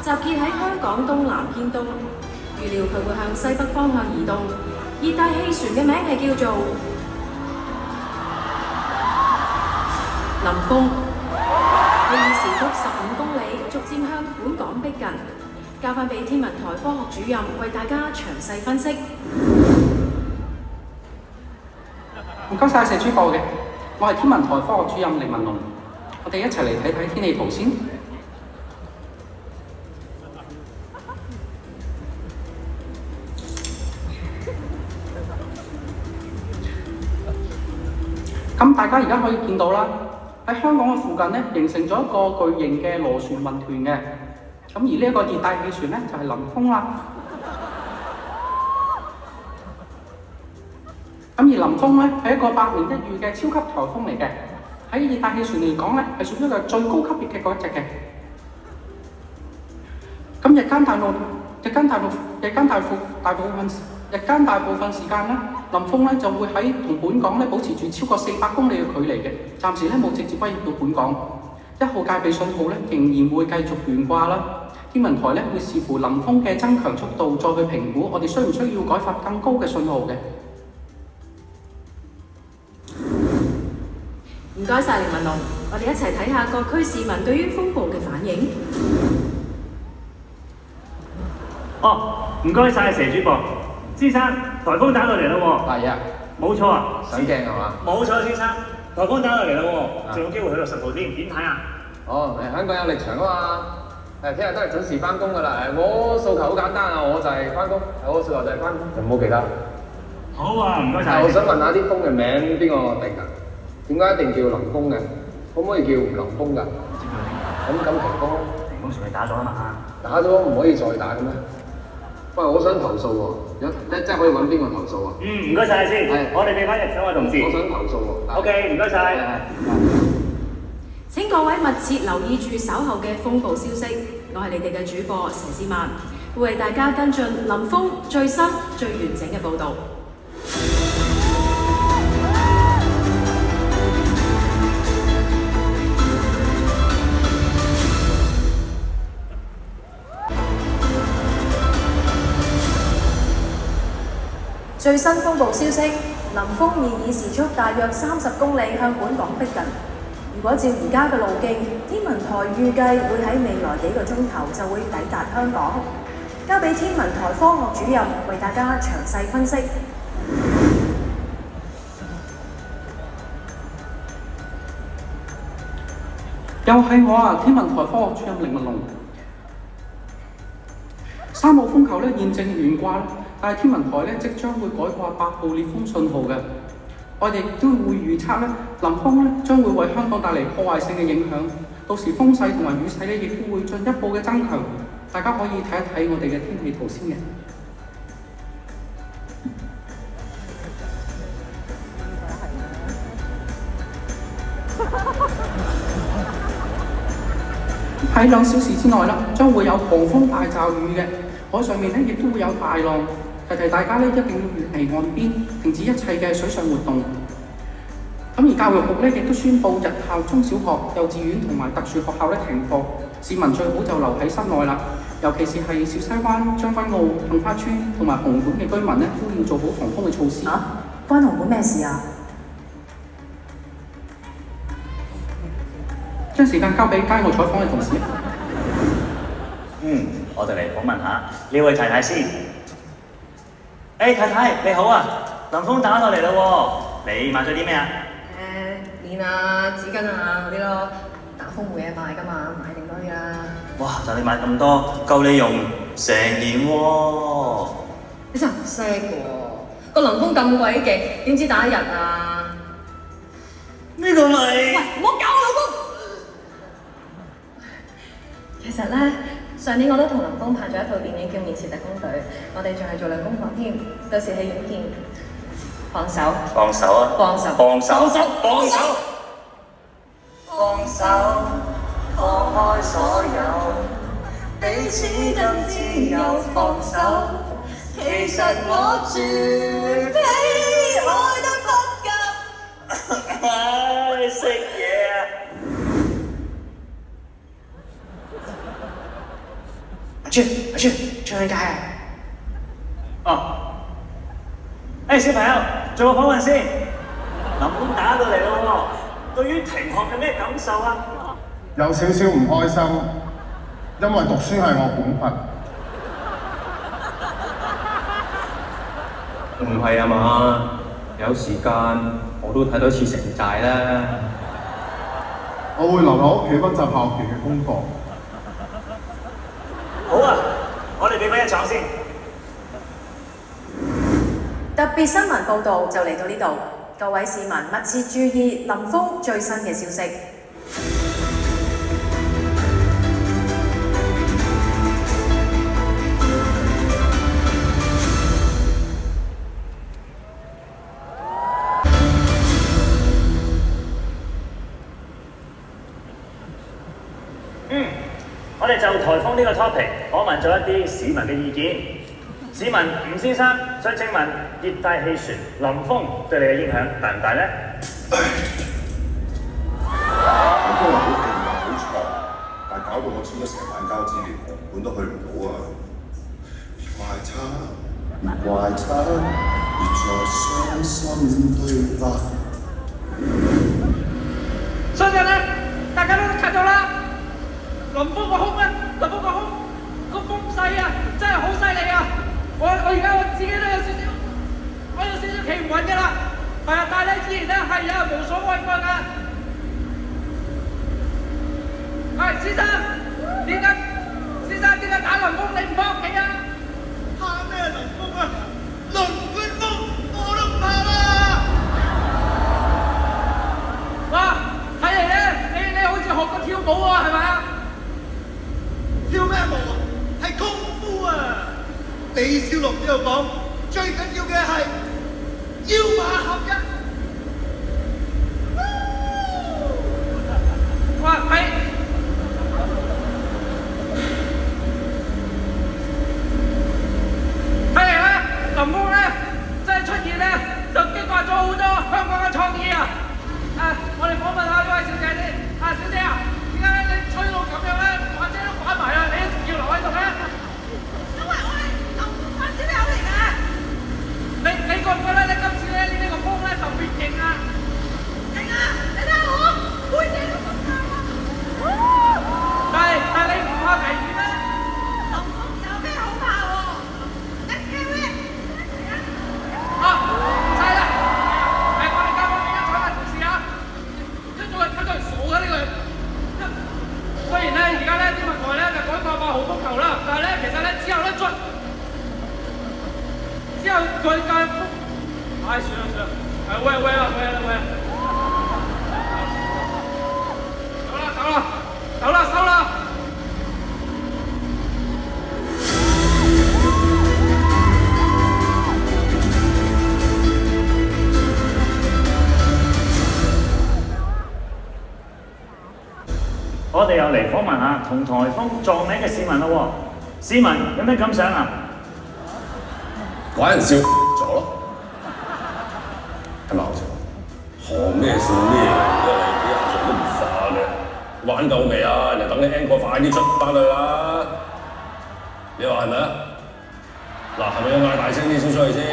集結喺香港東南偏東，預料佢會向西北方向移動。熱帶氣旋嘅名係叫做林峰，佢以時速15公里，逐漸向本港逼近。交翻俾天文台科學主任為大家詳細分析。唔該晒，石主播嘅，我係天文台科學主任凌文龍，我哋一齊嚟睇睇天氣圖先。咁大家而家可以見到啦，喺香港嘅附近咧，形成咗一個巨型嘅螺旋雲團嘅。咁而呢一個熱帶氣旋咧，就係林峰啦。咁而林峰咧係一個百年一遇嘅超級颱風嚟嘅，喺熱帶氣旋嚟講咧係屬於一個最高級別嘅嗰一隻嘅。咁日間大部分時間咧，林峰咧就會喺同本港咧保持住超過400公里嘅距離嘅，暫時咧冇直接威脅到本港。1號戒備信號咧仍然會繼續懸掛啦。天文台咧會視乎林峰嘅增強速度，再去評估我哋需唔需要改發更高嘅信號嘅。唔該晒，凌文龍，我哋一齊睇下各區市民對於風暴嘅反應。唔該晒，蛇主播。先生，颱風打到嚟啦喎。係啊，冇錯啊。上鏡係嘛？冇錯，先生，颱風打到嚟啦喎，仲有機會去到10號添，點睇啊？香港有力場啊嘛。聽日都係準時翻工㗎啦。我訴求好簡單啊，我就係翻工，我訴求就係翻工，就冇其他。好啊，唔該晒。我想問下啲風嘅名邊個定㗎？點解一定叫林峰嘅？可唔可以叫林峰㗎？咁停風？停風船你打咗啊嘛？打咗唔可以再打嘅咩？喂，我想投訴喎，即係可以揾邊個投訴啊？唔該晒先，我哋俾翻日請位同事。我想投訴喎。OK，唔該晒。請各位密切留意住稍後嘅風暴消息，我係你哋嘅主播佘詩曼，會為大家跟進林峰最新最完整嘅報導。最新風暴消息，林峰現以時速大約30公里向本港逼近。如果照而家嘅路徑，天文台預計會喺未來幾個鐘頭就會抵達香港。交俾天文台科學主任為大家詳細分析。又係我啊，天文台科學主任凌文龍。3號風球咧現正懸掛，但係天文台咧即將會改掛8號烈風信號嘅。我哋都會預測咧，林峰咧將會為香港帶嚟破壞性嘅影響，到時風勢同埋雨勢咧亦都會進一步嘅增強。大家可以睇一睇我哋嘅天氣圖先嘅。喺2小時之內啦，將會有狂風大驟雨嘅，海上面咧亦都會有大浪。提大家咧一定要遠離岸邊，停止一切嘅水上活動。咁而教育局咧亦都宣布日校中小學、幼稚園同埋特殊學校咧停課，市民最好就留喺室內啦。尤其是係小西灣、將軍澳、杏花村同埋紅館嘅居民咧，都要做好防風嘅措施。關紅館咩事啊？將時間交俾街外採訪嘅同事。我哋嚟訪問下呢位太太先。太太你好啊，林峰打到嚟啦喎，你買咗啲咩啊？鏈啊、紙巾啊嗰啲咯，打風冇嘢賣㗎嘛，買定多啲啦。哇！但你買咁多，夠你用成年喎。你真係唔識喎，個林峰咁鬼勁，點知打一日啊？呢個咪喂，唔好搞我老公！其實咧，上年我都同林峰拍咗一套電影叫《面前特工隊》，我哋仲係做兩公婆添，到時戲院見，放手。放手啊！放手！放手！放手！放手！放手！放開所有，彼此更自由。放手！其實我絕比愛得不及。唉，識嘢啊！阿朱，張慶佳啊！哦，小朋友，做個訪問先。林峰打到嚟咯喎，對於停學有咩感受啊？有少少唔開心，因為讀書係我本分。唔係啊嘛，有時間我都睇多次城寨啦。我會留喺屋企溫習校期嘅功課。好啊，我哋俾佢一場先。特別新聞報導就嚟到呢度，各位市民密切注意林峰最新嘅消息。我哋就颱風呢個 topic 訪問咗一啲市民嘅意見。市民吳先生想請問熱帶氣旋林峰對你嘅影響大唔大呢？林峰係好勁啊，好長，但搞到我簽咗成晚交資料，本都去唔到啊！怪他，別再傷心對白。相信咧，大家都睇到啦。林峰個胸啊，林峰個胸個風勢啊，真係好犀利啊！我而家我自己都有少少企唔穩㗎啦，係啊，但係咧依然咧係有人無所畏懼㗎。係先生，點解打林峰你唔返屋企啊？怕咩林峰啊？林冠峰我都唔怕啦！哇，睇嚟咧你好似學過跳舞喎，係咪啊？跳咩舞啊？係功夫啊！李小龍呢度講，最緊要嘅係腰馬合一。哇！睇嚟咧，林峰咧真係出現咧，就激發咗好多香港嘅創意啊！我哋訪問下呢位小姐先。小姐啊，點解你吹到咁樣咧？把遮都反埋啦，你一定要留喺度咧？因為我係林峰小友嚟㗎。你覺唔覺得你今次咧呢個風咧特別勁啊？勁啊！你睇下我背脊都咁硬啊！但係你唔怕危險咩？林峰有咩好怕喎？Let's get it！唔使啦，我哋交翻俾一廠嘅同事啊！睇到人傻㗎呢個人。雖然咧而家咧天文台咧就改發號風球啦，但係咧其實咧之後咧之後佢嘅風，算啦，喂啦，收啦！我哋又嚟訪問下同颱風撞名嘅市民咯喎，市民有咩感想啊？玩人笑咗咯，係咪好笑？學咩笑咩？你啲阿 Sir 都唔煩嘅，玩夠未啊？人哋等你 encore 快啲出翻去啦！你話係咪啊？嗱，係咪要嗌大聲啲先出去先？